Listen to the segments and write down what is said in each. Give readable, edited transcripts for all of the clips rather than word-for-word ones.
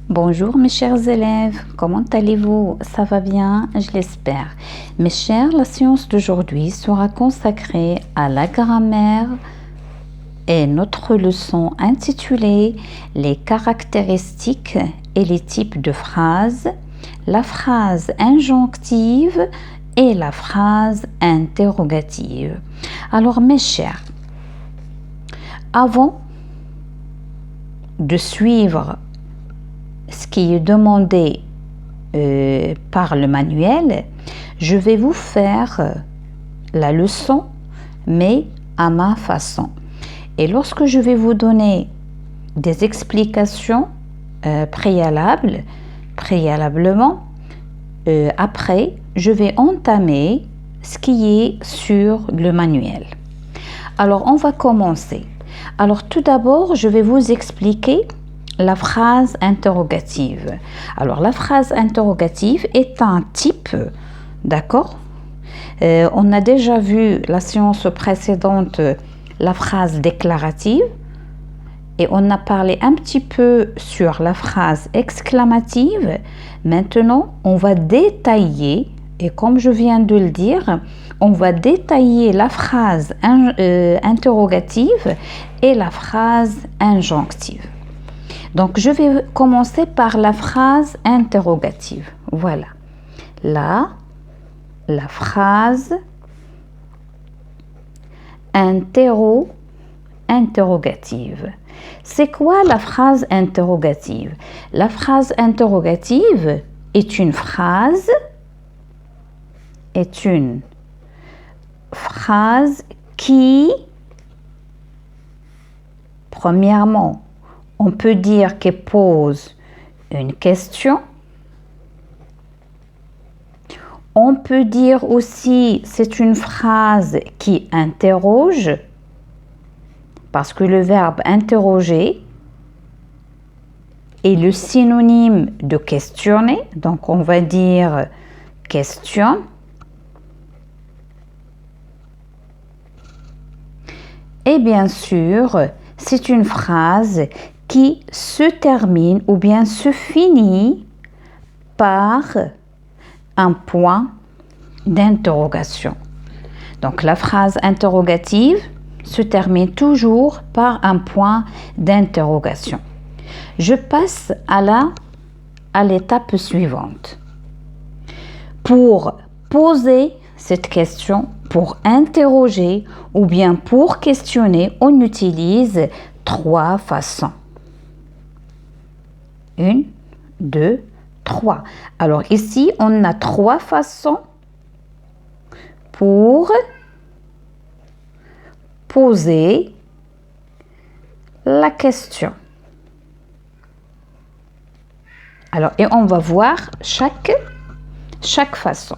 Bonjour mes chers élèves, comment allez-vous? Ça va bien, je l'espère. Mes chers, la séance d'aujourd'hui sera consacrée à la grammaire et notre leçon intitulée Les caractéristiques et les types de phrases, la phrase injonctive et la phrase interrogative. Alors mes chers, avant de suivre ce qui est demandé par le manuel, je vais vous faire la leçon, mais à ma façon. Et lorsque je vais vous donner des explications préalablement, après, je vais entamer ce qui est sur le manuel. Alors, on va commencer. Alors, tout d'abord, je vais vous expliquer la phrase interrogative. Alors, la phrase interrogative est un type, d'accord? On a déjà vu la séance précédente, la phrase déclarative, et on a parlé un petit peu sur la phrase exclamative. Maintenant, on va détailler, et comme je viens de le dire, on va détailler la phrase interrogative et la phrase injonctive. Donc, je vais commencer par la phrase interrogative. Voilà. Là, la phrase interrogative. C'est quoi la phrase interrogative? La phrase interrogative est une phrase qui, premièrement, on peut dire qu'elle pose une question. On peut dire aussi c'est une phrase qui interroge, parce que le verbe interroger est le synonyme de questionner. Donc on va dire question. Et bien sûr, c'est une phrase qui se termine ou bien se finit par un point d'interrogation. Donc la phrase interrogative se termine toujours par un point d'interrogation. Je passe à l'étape suivante. Pour poser cette question, pour interroger ou bien pour questionner, on utilise trois façons. 1, 2, 3. Alors ici, on a trois façons pour poser la question. Alors, et on va voir chaque façon.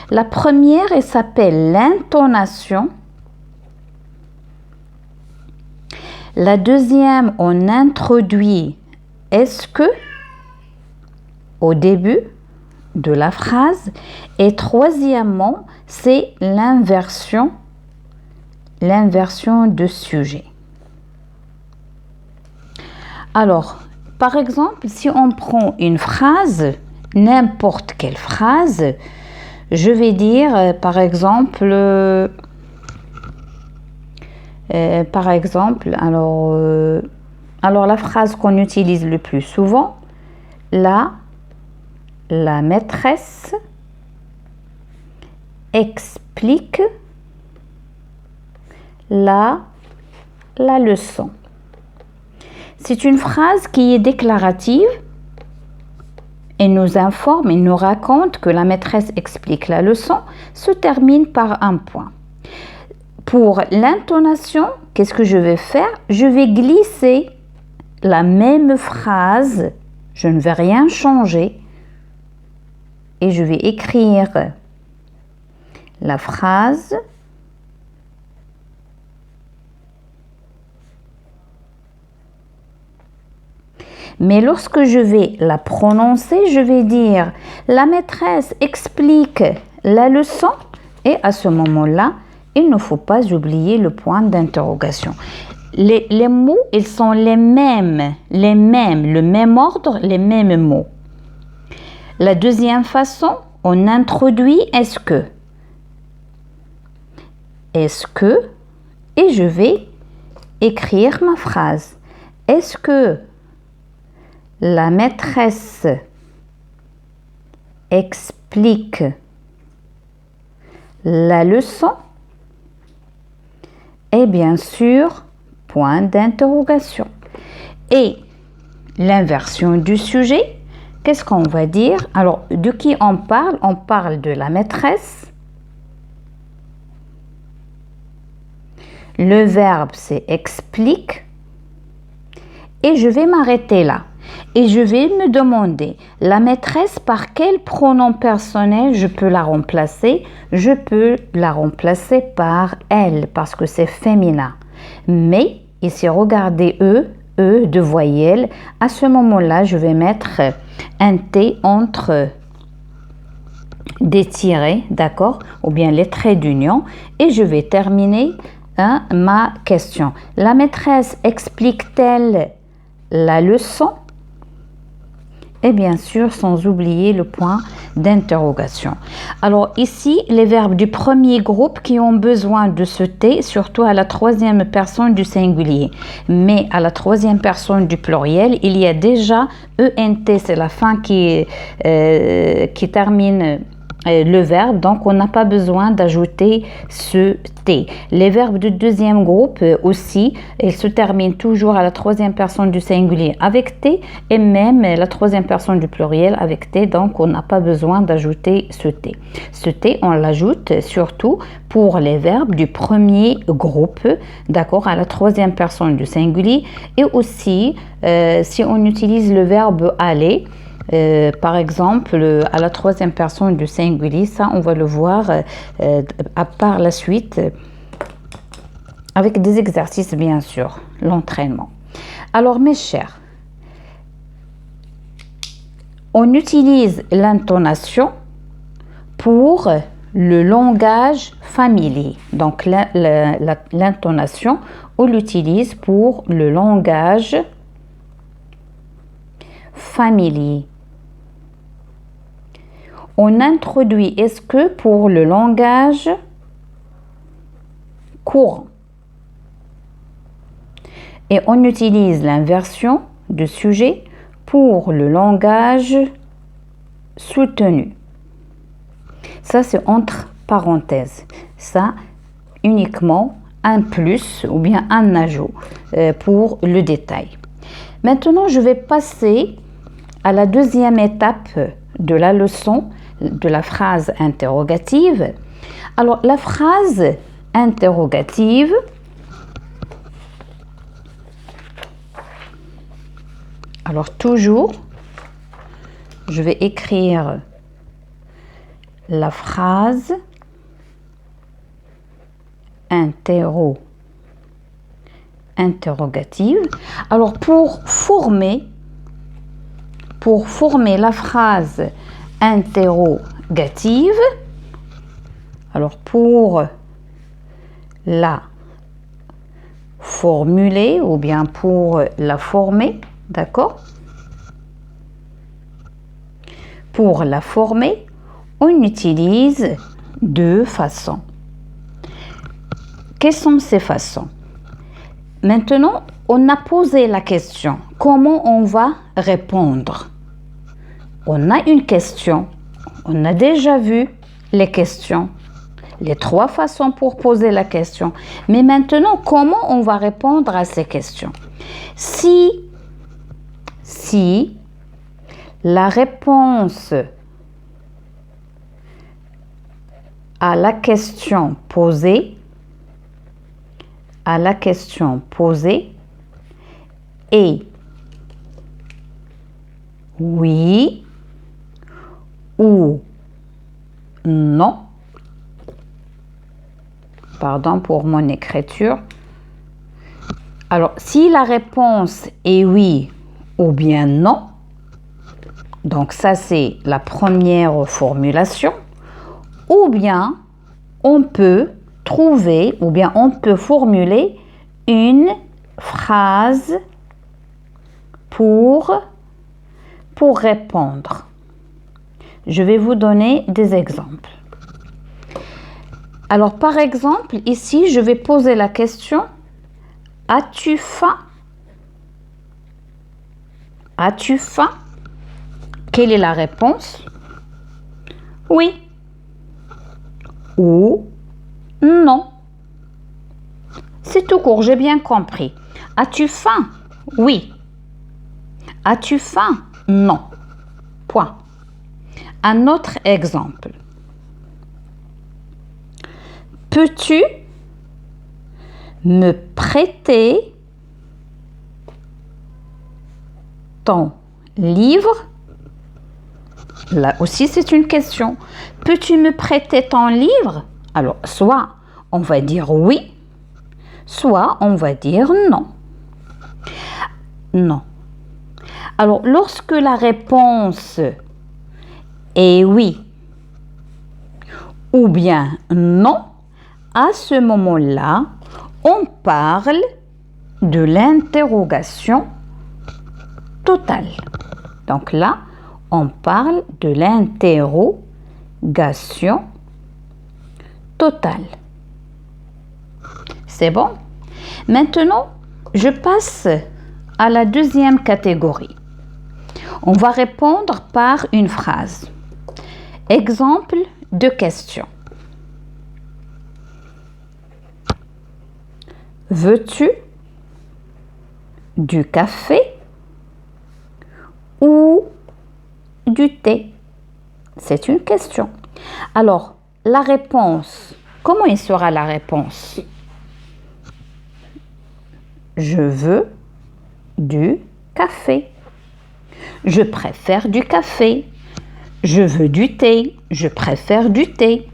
La première, elle s'appelle l'intonation. La deuxième, on introduit est-ce que au début de la phrase. Et troisièmement, c'est l'inversion de sujet. Alors, par exemple, si on prend une phrase, n'importe quelle phrase, je vais dire, par exemple, alors la phrase qu'on utilise le plus souvent, la maîtresse explique la leçon. C'est une phrase qui est déclarative et nous informe et nous raconte que la maîtresse explique la leçon, se termine par un point. Pour l'intonation, qu'est-ce que je vais faire? Je vais glisser la même phrase, je ne vais rien changer et je vais écrire la phrase mais lorsque je vais la prononcer, je vais dire la maîtresse explique la leçon et à ce moment-là, il ne faut pas oublier le point d'interrogation. les mots, ils sont les mêmes, le même ordre, les mêmes mots. La deuxième façon, on introduit est-ce que. Est-ce que, et je vais écrire ma phrase. Est-ce que la maîtresse explique la leçon? Et bien sûr, point d'interrogation. Et l'inversion du sujet, qu'est-ce qu'on va dire? Alors, de qui on parle? On parle de la maîtresse. Le verbe, c'est explique. Et je vais m'arrêter là. Et je vais me demander, la maîtresse, par quel pronom personnel je peux la remplacer? Je peux la remplacer par elle, parce que c'est féminin. Mais, ici, regardez E de voyelle. À ce moment-là, je vais mettre un T entre des tirets, d'accord? Ou bien les traits d'union. Et je vais terminer ma question. La maîtresse explique-t-elle la leçon? Et bien sûr, sans oublier le point d'interrogation. Alors ici, les verbes du premier groupe qui ont besoin de ce T, surtout à la troisième personne du singulier. Mais à la troisième personne du pluriel, il y a déjà ENT, c'est la fin qui termine le verbe, donc on n'a pas besoin d'ajouter ce T. Les verbes du deuxième groupe aussi, ils se terminent toujours à la troisième personne du singulier avec T et même la troisième personne du pluriel avec T, donc on n'a pas besoin d'ajouter ce T. Ce T, on l'ajoute surtout pour les verbes du premier groupe, d'accord, à la troisième personne du singulier et aussi si on utilise le verbe aller, par exemple, à la troisième personne du singulier, ça on va le voir par la suite avec des exercices bien sûr, l'entraînement. Alors mes chers, on utilise l'intonation pour le langage familier. Donc l'intonation, on l'utilise pour le langage familier. On introduit est-ce que pour le langage courant. Et on utilise l'inversion de sujet pour le langage soutenu. Ça, c'est entre parenthèses. Ça, uniquement un plus ou bien un ajout pour le détail. Maintenant, je vais passer à la deuxième étape de la leçon, de la phrase interrogative. Alors, la phrase interrogative, alors toujours, je vais écrire la phrase interrogative. Alors, pour former la phrase interrogative, alors pour la formuler ou bien pour la former, d'accord? Pour la former, on utilise deux façons. Quelles sont ces façons? Maintenant, on a posé la question. Comment on va répondre? On a une question. On a déjà vu les questions. Les trois façons pour poser la question. Mais maintenant, comment on va répondre à ces questions? Si la réponse à la question posée est oui ou non. Pardon pour mon écriture. Alors, si la réponse est oui ou bien non, donc ça c'est la première formulation, ou bien on peut trouver, ou bien on peut formuler une phrase pour répondre. Je vais vous donner des exemples. Alors, par exemple, ici, je vais poser la question: as-tu faim? As-tu faim? Quelle est la réponse? Oui ou non. C'est tout court, j'ai bien compris. As-tu faim? Oui. As-tu faim? Non. Point. Un autre exemple. Peux-tu me prêter ton livre? Là aussi, c'est une question. Peux-tu me prêter ton livre? Alors, soit on va dire oui, soit on va dire non. Non. Alors, lorsque la réponse est oui ou bien non, à ce moment-là, on parle de l'interrogation totale. Donc là, on parle de l'interrogation totale. C'est bon? Maintenant, je passe à la deuxième catégorie. On va répondre par une phrase. Exemple de question. Veux-tu du café ou du thé? C'est une question. Alors, la réponse, comment il sera la réponse? Je veux du café. Je préfère du café. Je veux du thé. Je préfère du thé.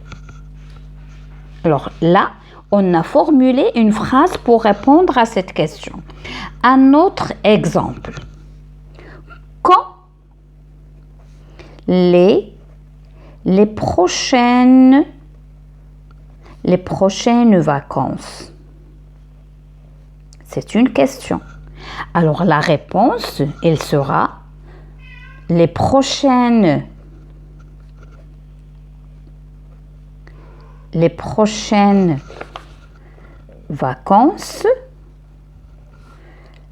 Alors là, on a formulé une phrase pour répondre à cette question. Un autre exemple. Quand les prochaines vacances? C'est une question. Alors la réponse, elle sera les prochaines vacances.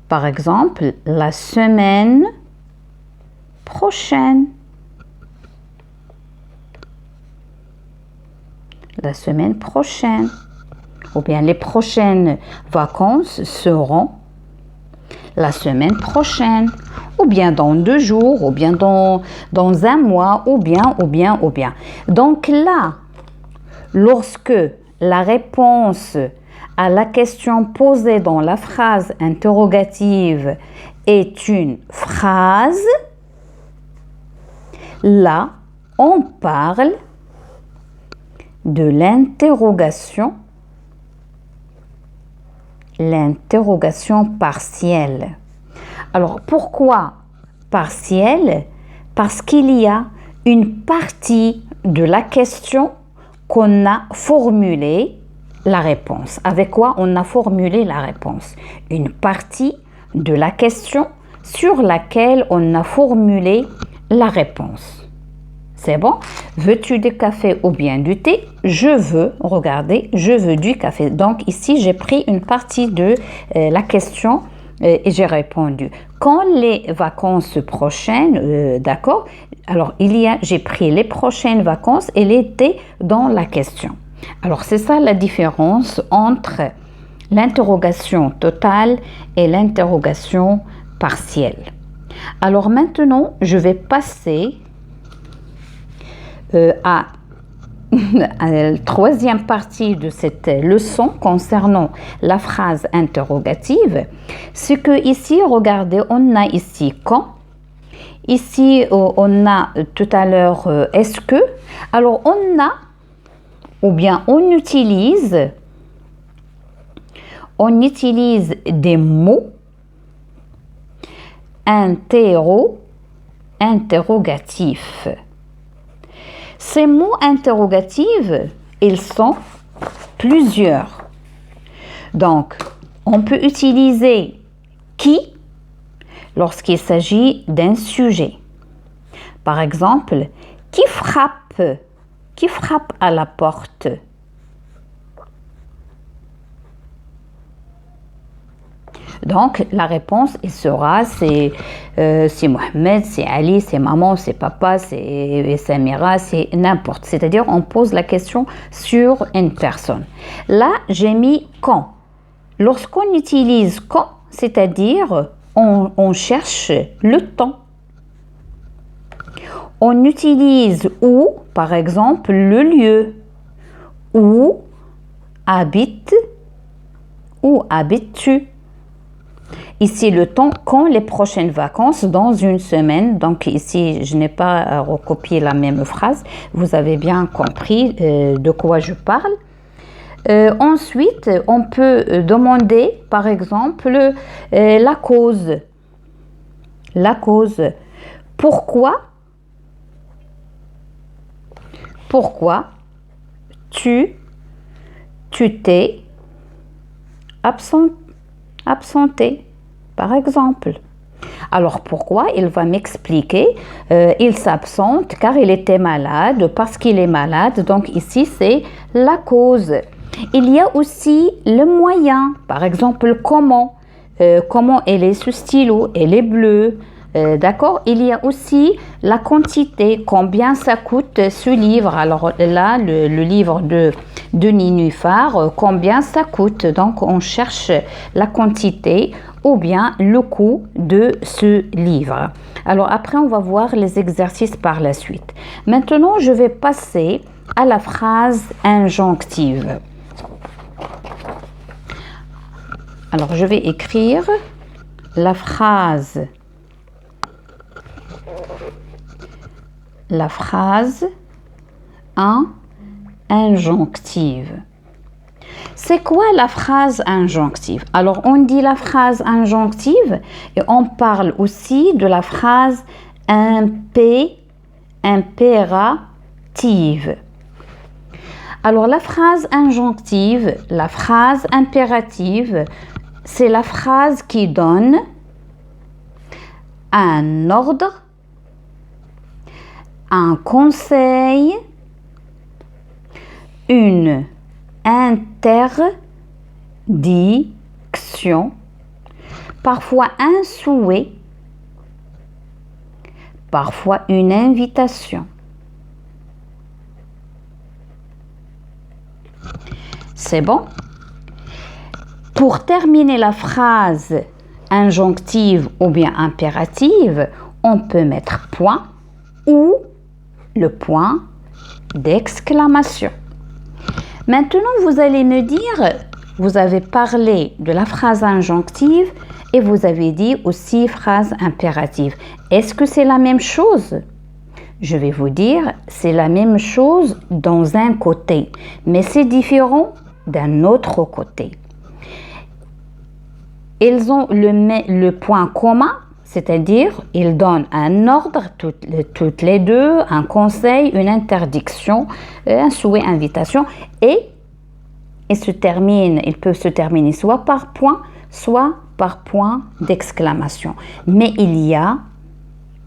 Par exemple, la semaine prochaine. La semaine prochaine. Ou bien les prochaines vacances seront la semaine prochaine. Ou bien dans 2 jours, ou bien dans 1 mois, ou bien. Donc là, lorsque la réponse à la question posée dans la phrase interrogative est une phrase, là, on parle de l'interrogation partielle. Alors, pourquoi partielle? Parce qu'il y a une partie de la question qu'on a formulé la réponse. Avec quoi on a formulé la réponse? Une partie de la question sur laquelle on a formulé la réponse. C'est bon? Veux-tu du café ou bien du thé? Je veux, regardez, je veux du café. Donc ici, j'ai pris une partie de la question et j'ai répondu. Quand les vacances prochaines, d'accord? Alors, j'ai pris les prochaines vacances et l'été dans la question. Alors, c'est ça la différence entre l'interrogation totale et l'interrogation partielle. Alors maintenant, je vais passer à la troisième partie de cette leçon concernant la phrase interrogative. C'est que ici, regardez, on a ici quand. Ici, on a tout à l'heure est-ce que. Alors, on a, ou bien on utilise des mots interrogatifs. Ces mots interrogatifs, ils sont plusieurs. Donc, On peut utiliser qui lorsqu'il s'agit d'un sujet. Par exemple, qui frappe à la porte? Donc, la réponse sera c'est Mohamed, c'est Ali, c'est maman, c'est papa, c'est Samira, c'est n'importe. C'est-à-dire, on pose la question sur une personne. Là, j'ai mis quand. Lorsqu'on utilise quand, c'est-à-dire, on cherche le temps. On utilise où, par exemple, le lieu. Où habites-tu? Ici, le temps, quand les prochaines vacances, dans une semaine. Donc ici, je n'ai pas recopié la même phrase. Vous avez bien compris de quoi je parle. Ensuite, on peut demander, par exemple, la cause. La cause. Pourquoi tu t'es absenté, par exemple. Alors pourquoi? Il va m'expliquer. Il s'absente car il était malade, parce qu'il est malade. Donc ici, c'est la cause. Il y a aussi le moyen. Par exemple, comment? Comment elle est ce stylo? Elle est bleue. D'accord? Il y a aussi la quantité. Combien ça coûte ce livre? Alors là, le livre de Nénuphar, combien ça coûte? Donc on cherche la quantité ou bien le coût de ce livre. Alors après, on va voir les exercices par la suite. Maintenant, je vais passer à la phrase injonctive. Alors, je vais écrire la phrase injonctive. C'est quoi la phrase injonctive? Alors, on dit la phrase injonctive et on parle aussi de la phrase impérative. Alors, la phrase injonctive, la phrase impérative, c'est la phrase qui donne un ordre, un conseil, une interdiction, parfois un souhait, parfois une invitation. C'est bon? Pour terminer la phrase injonctive ou bien impérative, on peut mettre point ou le point d'exclamation. Maintenant, vous allez me dire, vous avez parlé de la phrase injonctive et vous avez dit aussi phrase impérative. Est-ce que c'est la même chose? Je vais vous dire, c'est la même chose dans un côté, mais c'est différent d'un autre côté. Ils ont le point commun, c'est-à-dire ils donnent un ordre, toutes les deux, un conseil, une interdiction, un souhait, invitation, et ils peuvent se terminer soit par point d'exclamation. Mais il y a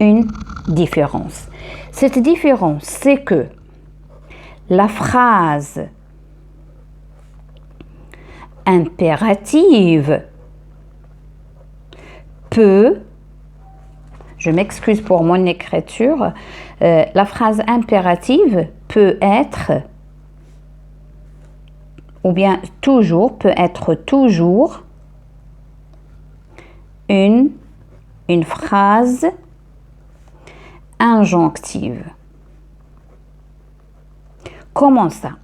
une différence. Cette différence, c'est que la phrase impérative peut, je m'excuse pour mon écriture, la phrase impérative peut être, ou bien toujours, peut être toujours une phrase injonctive. Comment ça?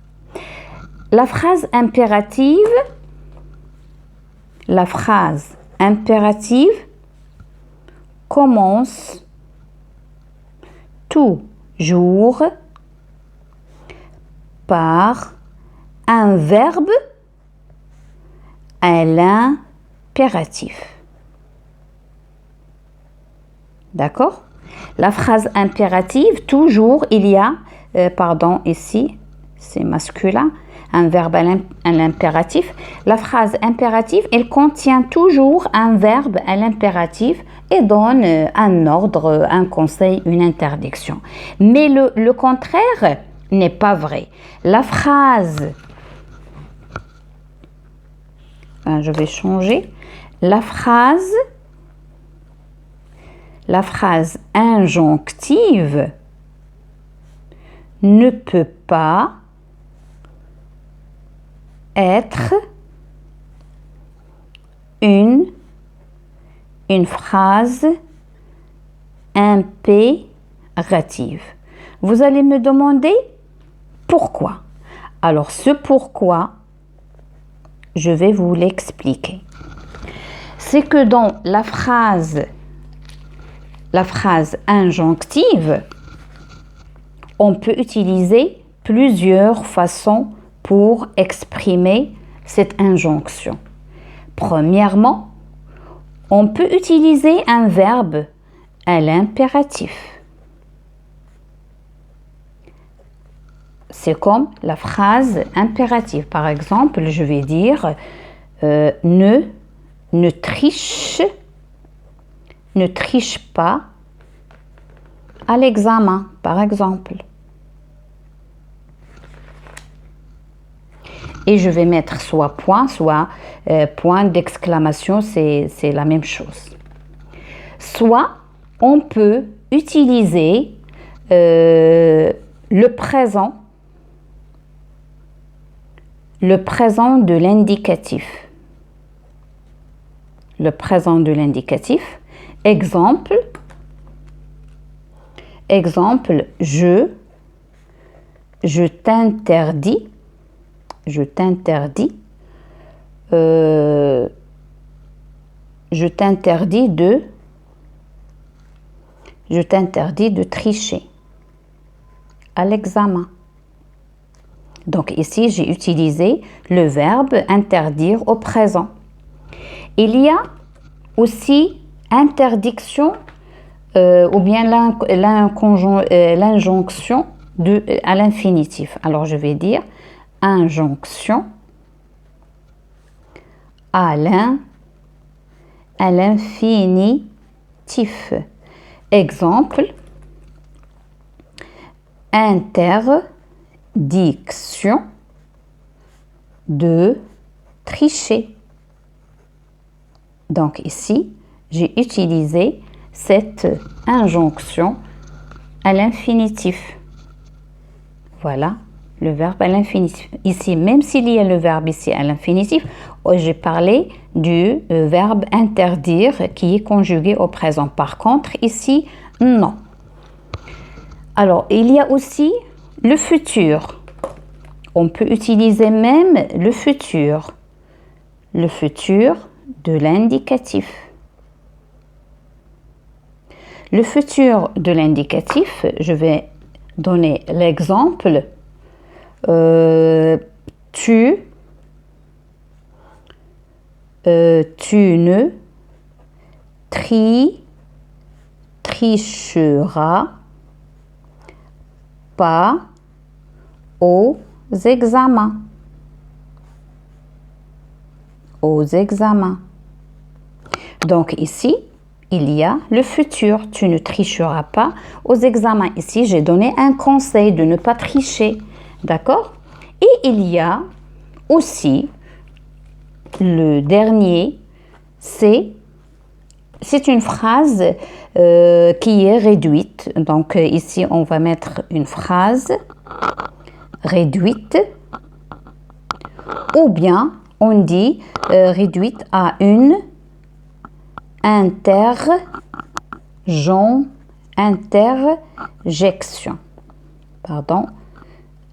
La phrase impérative commence toujours par un verbe à l'impératif. D'accord? La phrase impérative, toujours, il y a, ici, c'est masculin, un verbe à l'impératif. La phrase impérative, elle contient toujours un verbe à l'impératif et donne un ordre, un conseil, une interdiction. Mais le contraire n'est pas vrai. La phrase, je vais changer, la phrase injonctive ne peut pas être une phrase impérative. Vous allez me demander pourquoi. Alors ce pourquoi, je vais vous l'expliquer. C'est que dans la phrase injonctive, on peut utiliser plusieurs façons pour exprimer cette injonction. Premièrement, on peut utiliser un verbe à l'impératif. C'est comme la phrase impérative. Par exemple, je vais dire ne triche pas à l'examen, par exemple. Et je vais mettre soit point d'exclamation, c'est la même chose. Soit on peut utiliser le présent de l'indicatif. Le présent de l'indicatif. Exemple, je t'interdis de tricher à l'examen. Donc ici, j'ai utilisé le verbe interdire au présent. Il y a aussi interdiction ou bien l'injonction à l'infinitif. Alors je vais dire injonction à l'infinitif. Exemple, interdiction de tricher. Donc ici, j'ai utilisé cette injonction à l'infinitif. Voilà le verbe à l'infinitif. Ici, même s'il y a le verbe ici à l'infinitif, j'ai parlé du verbe interdire qui est conjugué au présent. Par contre, ici, non. Alors, il y a aussi le futur. On peut utiliser même le futur de l'indicatif. Le futur de l'indicatif, je vais donner l'exemple. Tu ne tricheras pas aux examens. Donc ici, il y a le futur. Tu ne tricheras pas aux examens. Ici, j'ai donné un conseil de ne pas tricher. D'accord? Et il y a aussi le dernier, c'est une phrase qui est réduite. Donc ici, on va mettre une phrase réduite ou bien on dit réduite à une interjection.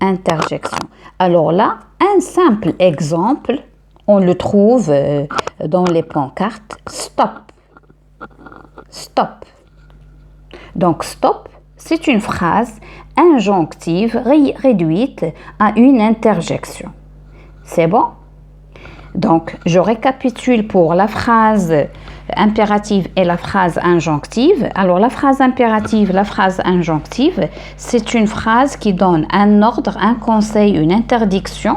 Interjection. Alors là, un simple exemple, on le trouve dans les pancartes. Stop. Donc stop, c'est une phrase injonctive réduite à une interjection. C'est bon? Donc je récapitule pour la phrase impérative et la phrase injonctive. Alors la phrase impérative, la phrase injonctive, c'est une phrase qui donne un ordre, un conseil, une interdiction,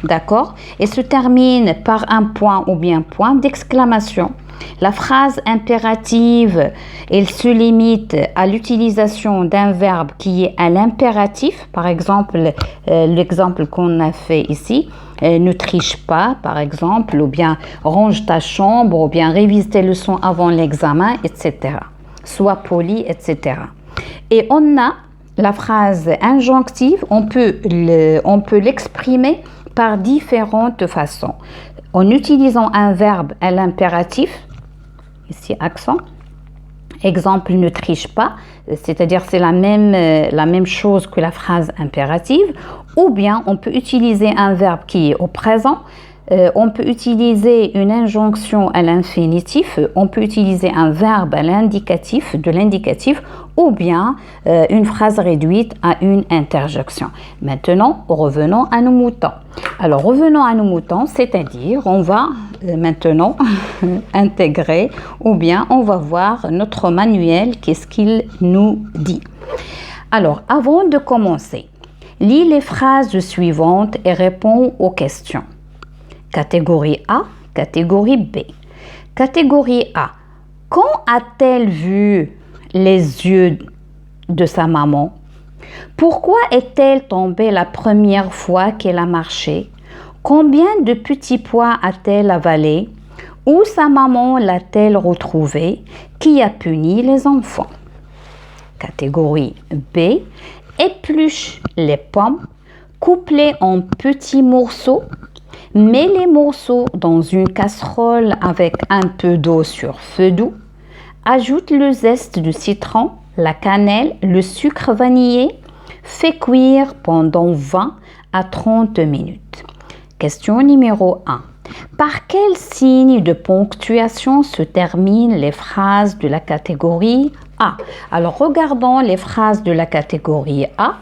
d'accord, et se termine par un point ou bien point d'exclamation. La phrase impérative, elle se limite à l'utilisation d'un verbe qui est à l'impératif. Par exemple, l'exemple qu'on a fait ici, ne triche pas, par exemple, ou bien range ta chambre, ou bien révise tes leçons avant l'examen, etc. Sois poli, etc. Et on a la phrase injonctive, on peut l'exprimer par différentes façons. En utilisant un verbe à l'impératif, ici accent, exemple ne triche pas, c'est-à-dire c'est la même chose que la phrase impérative, ou bien on peut utiliser un verbe qui est au présent, on peut utiliser une injonction à l'infinitif, on peut utiliser un verbe à l'indicatif, de l'indicatif, ou bien une phrase réduite à une interjection. Maintenant, revenons à nos moutons. Alors, revenons à nos moutons, c'est-à-dire on va maintenant intégrer ou bien on va voir notre manuel, qu'est-ce qu'il nous dit. Alors, avant de commencer, lis les phrases suivantes et réponds aux questions. Catégorie A, catégorie B. Catégorie A. Quand a-t-elle vu les yeux de sa maman? Pourquoi est-elle tombée la première fois qu'elle a marché? Combien de petits pois a-t-elle avalé? Où sa maman l'a-t-elle retrouvée? Qui a puni les enfants? Catégorie B. Épluche les pommes, coupe-les en petits morceaux. Mets les morceaux dans une casserole avec un peu d'eau sur feu doux. Ajoute le zeste du citron, la cannelle, le sucre vanillé. Fais cuire pendant 20 à 30 minutes. Question numéro 1. Par quel signe de ponctuation se terminent les phrases de la catégorie A? Alors, regardons les phrases de la catégorie A.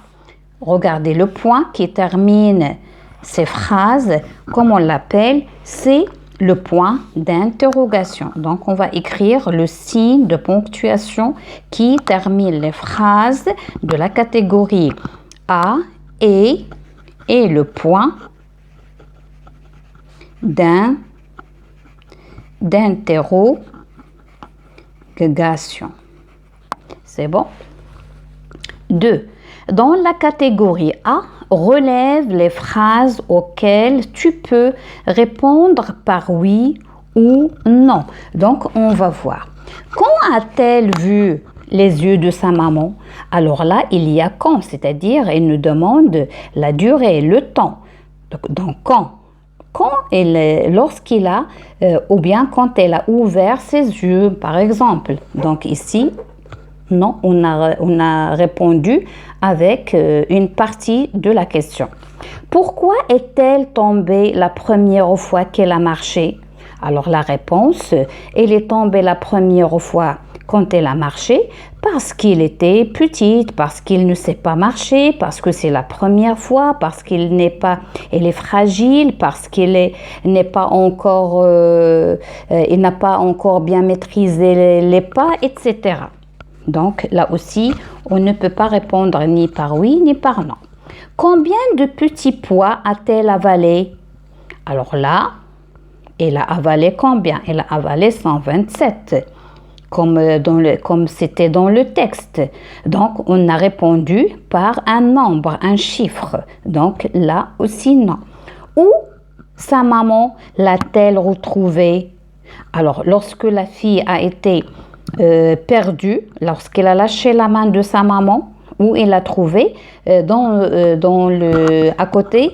Regardez le point qui termine ces phrases, comme on l'appelle, c'est le point d'interrogation. Donc, on va écrire le signe de ponctuation qui termine les phrases de la catégorie A et le point d'interrogation. C'est bon? 2. Dans la catégorie A, relève les phrases auxquelles tu peux répondre par oui ou non. Donc, on va voir. Quand a-t-elle vu les yeux de sa maman? Alors là, il y a quand, c'est-à-dire, elle nous demande la durée, le temps. Donc quand? Lorsqu'il a, ou bien quand elle a ouvert ses yeux, par exemple. Donc ici, non, on a répondu avec une partie de la question. Pourquoi est-elle tombée la première fois qu'elle a marché? Alors la réponse, elle est tombée la première fois quand elle a marché parce qu'elle était petite, parce qu'elle ne sait pas marcher, parce que c'est la première fois, parce qu'elle elle est fragile, parce qu'elle n'est pas encore, elle n'a pas encore bien maîtrisé les pas, etc. Donc là aussi, on ne peut pas répondre ni par oui ni par non. Combien de petits pois a-t-elle avalé? Alors là, elle a avalé combien? Elle a avalé 127, comme c'était dans le texte. Donc, on a répondu par un nombre, un chiffre. Donc là aussi, non. Où sa maman l'a-t-elle retrouvée? Alors, lorsque la fille a été perdue, lorsqu'elle a lâché la main de sa maman, où elle l'a trouvée? À côté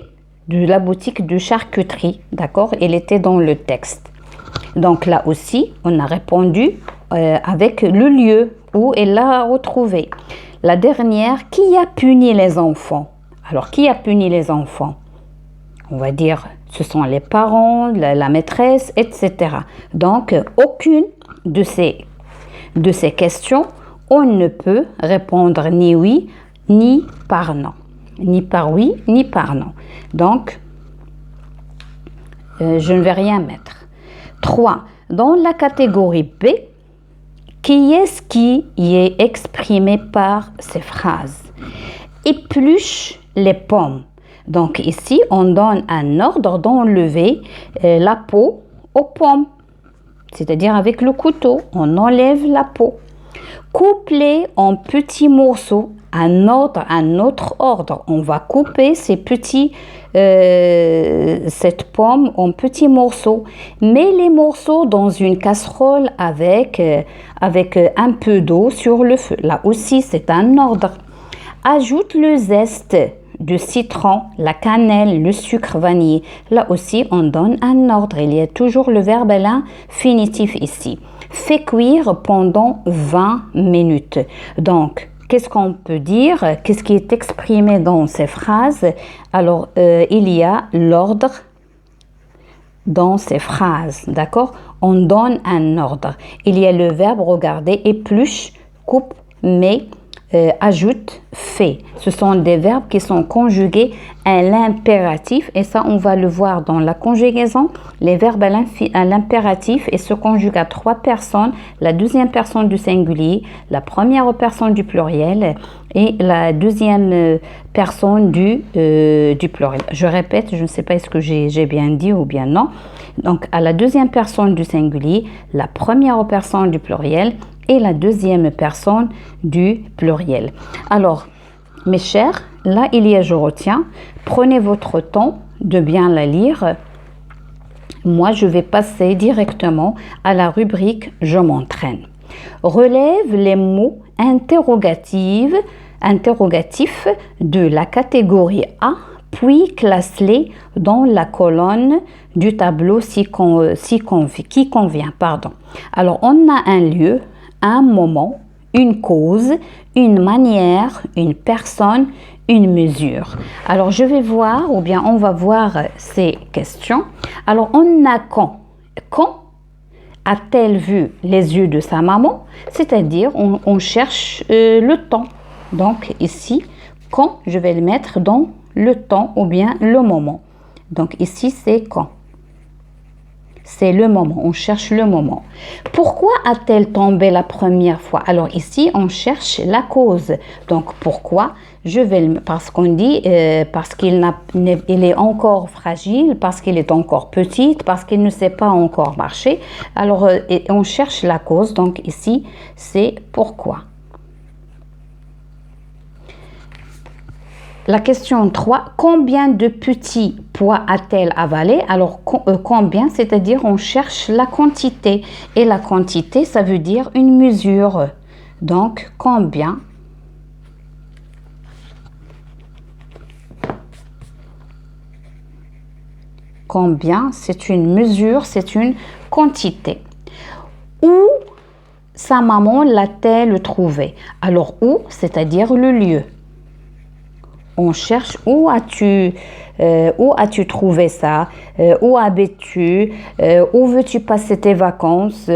de la boutique de charcuterie, d'accord? Elle était dans le texte. Donc là aussi, on a répondu avec le lieu où elle l'a retrouvée. La dernière, qui a puni les enfants? Alors, qui a puni les enfants? On va dire, ce sont les parents, la maîtresse, etc. Donc, aucune de ces questions, on ne peut répondre ni oui, ni par non. Ni par oui, ni par non. Donc, je ne vais rien mettre. 3. dans la catégorie B, qui est ce qui est exprimé par ces phrases? Épluche les pommes. Donc ici, on donne un ordre d'enlever la peau aux pommes, c'est-à-dire avec le couteau, on enlève la peau. Coupe-les en petits morceaux, un autre ordre. On va couper cette pomme en petits morceaux. Mets les morceaux dans une casserole avec un peu d'eau sur le feu. Là aussi, c'est un ordre. Ajoute le zeste de citron, la cannelle, le sucre vanillé. Là aussi, on donne un ordre. Il y a toujours le verbe à l'infinitif ici. Fais cuire pendant 20 minutes. Donc, qu'est-ce qu'on peut dire? Qu'est-ce qui est exprimé dans ces phrases? Alors, il y a l'ordre dans ces phrases, d'accord? On donne un ordre. Il y a le verbe, regardez, épluche, coupe, met, ajoute, fait. Ce sont des verbes qui sont conjugués à l'impératif et ça on va le voir dans la conjugaison. Les verbes à l'impératif et se conjuguent à 3 personnes, la deuxième personne du singulier, la première personne du pluriel et la deuxième personne du pluriel. Je répète, je ne sais pas est-ce que j'ai bien dit ou bien non. Donc à la deuxième personne du singulier, la première personne du pluriel et la deuxième personne du pluriel. Alors, mes chers, là, il y a je retiens. Prenez votre temps de bien la lire. Moi, je vais passer directement à la rubrique « Je m'entraîne ». Relève les mots interrogatifs de la catégorie A, puis classe-les dans la colonne du tableau qui convient. Alors, on a un lieu, un moment, une cause, une manière, une personne, une mesure. Alors, je vais voir, ou bien on va voir ces questions. Alors, on a quand. Quand a-t-elle vu les yeux de sa maman? C'est-à-dire, on cherche le temps. Donc, ici, quand, je vais le mettre dans le temps ou bien le moment. Donc, ici, c'est quand. C'est le moment, on cherche le moment. Pourquoi a-t-elle tombé la première fois? Alors ici, on cherche la cause. Donc pourquoi? Parce qu'on dit, parce qu'il est encore fragile, parce qu'il est encore petite, parce qu'il ne sait pas encore marcher. Alors on cherche la cause, donc ici, c'est pourquoi. La question 3, combien de petits pois a-t-elle avalé? Alors, combien, c'est-à-dire on cherche la quantité. Et la quantité, ça veut dire une mesure. Donc, combien? Combien, c'est une mesure, c'est une quantité. Où sa maman l'a-t-elle trouvé? Alors, où, c'est-à-dire le lieu. On cherche où as-tu trouvé ça, où habites-tu, où veux-tu passer tes vacances,